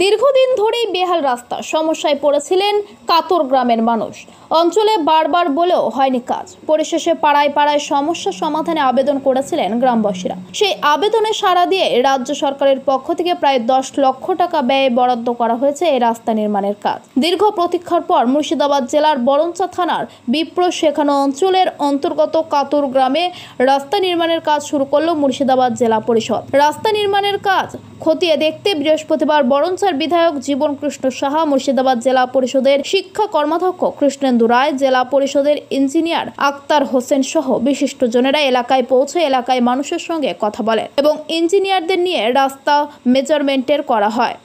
দীর্ঘদিন ধরেই বেহাল রাস্তা সমস্যায় পড়েছিলেন কাতর গ্রামের মানুষ। অঞ্চলে বারবার বলেও হয়নি কাজ। পরিশেষে পাড়ায় পাড়ায় সমস্যা সমাধানে আবেদন করেছিলেন গ্রামবাসীরা। সেই আবেদনে সাড়া দিয়ে রাজ্য সরকারের পক্ষ থেকে প্রায় 10 লক্ষ টাকা ব্যয়ে বরাদ্দ করা হয়েছে এই রাস্তা নির্মাণের কাজ। দীর্ঘ প্রতীক্ষার পর মুর্শিদাবাদ জেলার বরঞ্চা থানার বিপ্র শেখানো অঞ্চলের অন্তর্গত কাতর গ্রামে রাস্তা নির্মাণের কাজ শুরু করল মুর্শিদাবাদ জেলা পরিষদ। রাস্তা নির্মাণের কাজ খতিয়ে দেখতে বৃহস্পতিবার বরঞ্চার বিধায়ক জীবন কৃষ্ণ সাহা, মুর্শিদাবাদ জেলা পরিষদের শিক্ষা কর্মাধ্যক্ষ কৃষ্ণেন্দু রায়, জেলা পরিষদের ইঞ্জিনিয়ার আক্তার হোসেন সহ বিশিষ্টজনেরা এলাকায় পৌঁছে এলাকায় মানুষের সঙ্গে কথা বলেন এবং ইঞ্জিনিয়ারদের নিয়ে রাস্তা মেজারমেন্টের করা হয়।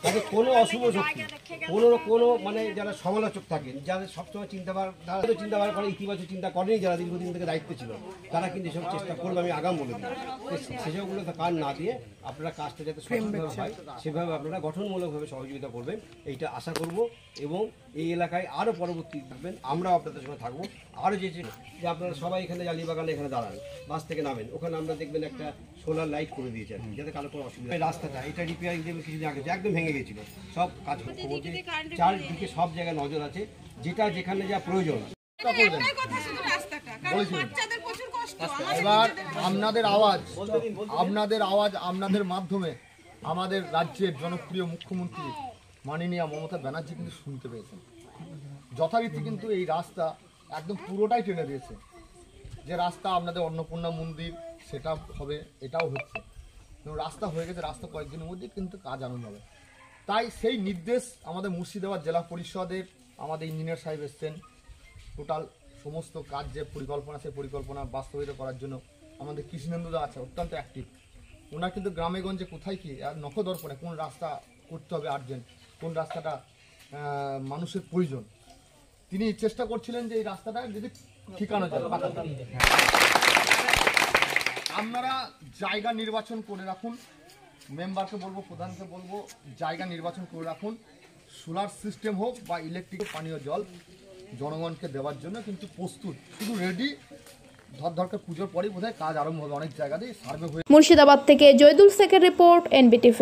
তাদের কোনো অশুভ শক্তি কোনো মানে যারা সমালোচক থাকেন, যাদের সবসময় চিন্তাভাবনা করে, ইতিবাচক চিন্তা করেনি, যারা দীর্ঘদিন থেকে দায়িত্বে ছিল, তারা কিন্তু এসব চেষ্টা করবে। আমি আগাম বলে দিই, সেসবগুলো কান না দিয়ে আপনারা কাজটা যাতে সঠিকভাবে হয় সেভাবে আপনারা গঠনমূলকভাবে সহযোগিতা করবেন, এইটা আশা করব। এবং এই এলাকায় আরও পরবর্তী থাকবেন, আমরাও আপনাদের সঙ্গে থাকবো। আরও যে আপনারা সবাই এখানে জালিবাগানে এখানে দাঁড়ান, বাস থেকে নামেন, ওখানে আমরা দেখবেন একটা সোলার লাইট করে দিয়েছেন যাতে কারো কোনো অসুবিধা। রাস্তাটা এটা রিপেয়ারিং দেবে, কিছুদিন আগে একদম ভেঙে গেছিল, সব কাজ করতে বলছে, চারদিকে সব জায়গায় নজর আছে, যেটা যেখানে যা প্রয়োজন। এবার আপনাদের আওয়াজ আপনাদের মাধ্যমে আমাদের রাজ্যের জনপ্রিয় মুখ্যমন্ত্রী মাননীয়া মমতা ব্যানার্জি কিন্তু শুনতে পেয়েছেন। যথারীতি কিন্তু এই রাস্তা একদম পুরোটাই টেনে দিয়েছে। যে রাস্তা আপনাদের অন্নপূর্ণা মন্দির সেটা হবে, এটাও হচ্ছে, রাস্তা হয়ে গেছে। রাস্তা কয়েকদিনের মধ্যে কিন্তু কাজ আরম্ভ হবে। তাই সেই নির্দেশ আমাদের মুর্শিদাবাদ জেলা পরিষদের আমাদের ইঞ্জিনিয়ার সাহেব এসছেন। টোটাল সমস্ত কাজ যে পরিকল্পনা, সেই পরিকল্পনা বাস্তবায়িত করার জন্য আমাদের কৃষ্ণেন্দুদা আছে, অত্যন্ত অ্যাক্টিভ। ওনার কিন্তু গ্রামে গঞ্জে কোথায় কি নখদর্পণে কোন রাস্তা করতে হবে আর্জেন্ট, কোন রাস্তাটা মানুষের প্রয়োজন, তিনি চেষ্টা করছিলেন যে এই রাস্তাটা যদি ঠিকানো যায়। আপনারা জায়গা নির্বাচন করে রাখুন, মেম্বারকে বলবো, প্রধানকে বলবো, জায়গা নির্বাচন করে রাখুন। সোলার সিস্টেম হোক বা ইলেকট্রিক, পানীয় জল জনগণকে দেওয়ার জন্য কিন্তু প্রস্তুত, শুধু রেডি। ধরকে পুজোর পরেই বোধহয় কাজ আরম্ভ হবে। অনেক জায়গাতেই সার্ভে হয়ে। মুর্শিদাবাদ থেকে জয়দুল শেখের রিপোর্ট, NBTV।